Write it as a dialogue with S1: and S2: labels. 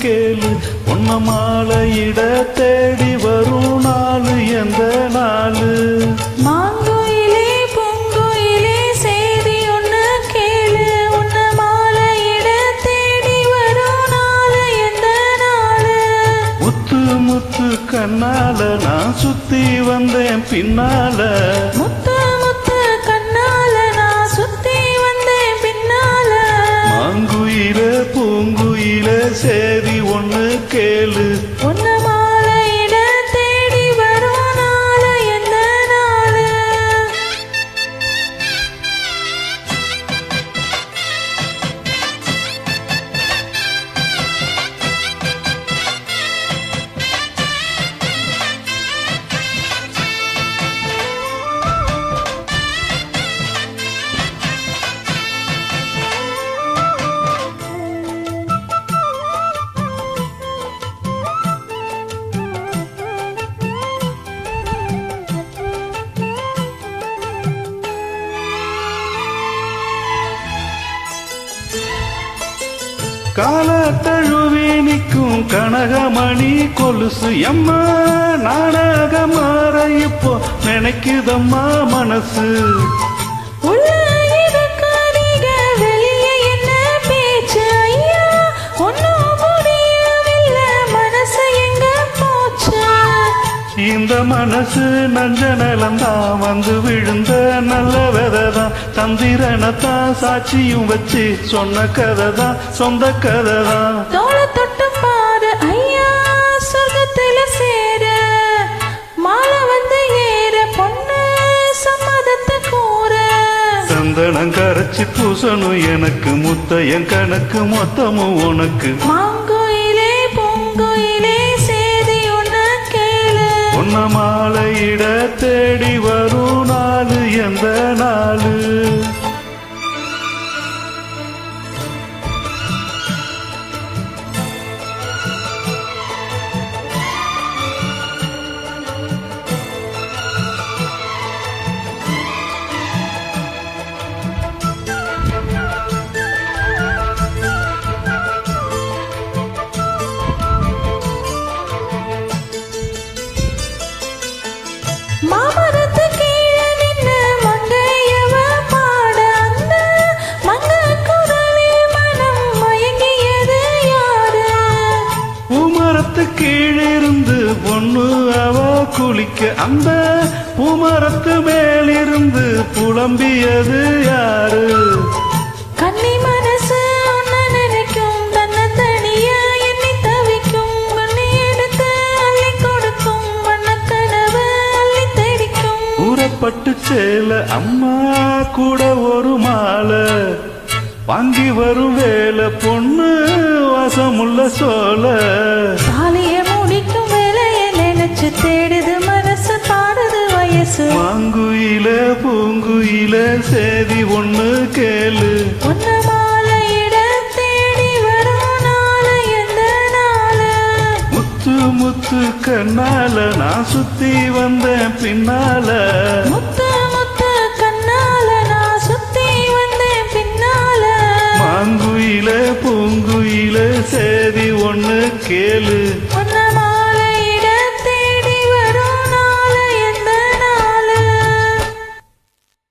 S1: கேளு. பொன்ன மாலையிட தேடி வரும் நாளு எந்த நாளு?
S2: மாங்குயிலே பூங்குயிலே செய்தி ஒண்ணு கேளு. உன்ன மாலையிட தேடி வரும் நாளு எந்த நாளு?
S1: முத்து முத்து கண்ணால நான் சுத்தி வந்தேன் பின்னால.
S2: முத்து முத்து கண்ணால நான் சுத்தி வந்தேன் பின்னால.
S1: மாங்குயில பூங்குயில சேதி ஒண்ணு கேளு.
S2: உன்ன மாலையிட தேடி வரும் நாளு எந்த நாளு?
S1: கால தழுவி நிற்கும் கனகமணி கொலுசு எம்மா நாடகமாற இப்போ நினைக்குதம்மா மனசு.
S2: உள்ள இருக்காதீங்க வெளியே என்ன பேச்சு ஐயா? ஒன்னும் முடியவில்லை மனசு எங்க போச்சு?
S1: இந்த மனசு நஞ்ச நிலந்தான் வந்து விழுந்த நல்ல விதைதான். சந்திரனைத்தான் சாட்சியும் வச்சு சொன்ன கதைதான் சொந்த கதைதான்.
S2: தோளை தொட்டு பாரு ஐயா சொர்க்கத்துல சேர. மாலை வந்து ஏற பொண்ணு சம்மதத்தை கூற.
S1: சந்தனம் கரைச்சி பூசணும் எனக்கு முத்தையன் கணக்கு மொத்தமும் உனக்கு.
S2: மாங்குயிலே பூங்குயிலே சேதி ஒண்ணு கேளு.
S1: பொன்ன மாலையிட தேடி வரும் நாளு எந்த நாளு?
S2: மாமரத்து கீழே நின்னு மங்கையவ பாட. அந்த மங்க குரலில் மனம் மயங்கியது யாரு?
S1: பூமரத்து கீழிருந்து பொண்ணு அவ குளிக்க. அந்த பூமரத்து மேலிருந்து புலம்பியது யாரு?
S2: கன்னி மனசு உன்ன நினைக்கும் தன்னை தனிய எண்ணி தவிக்கும். பண்ணி எடுத்து அள்ளி கொடுக்கும் வண்ணக்கனவு அள்ளி தேடிக்கும்.
S1: ஊறப்பட்டு சேல அம்மா கூட ஒரு மாலை வாங்கி வரும் வேலை பொண்ணு வாசமுள்ள சோல.
S2: தாலிய முடிக்கும் வேலையை நினைச்சு தேடுது மனசு பாடுது வயசு.
S1: மாங்குயில பூங்குயில சேதி ஒண்ணு கேளு.
S2: உன்ன மாலையிட தேடி வரும் நாளு எந்த நாளு?
S1: முத்து முத்து கண்ணால நான் சுத்தி வந்தேன் பின்னால.
S2: முத்து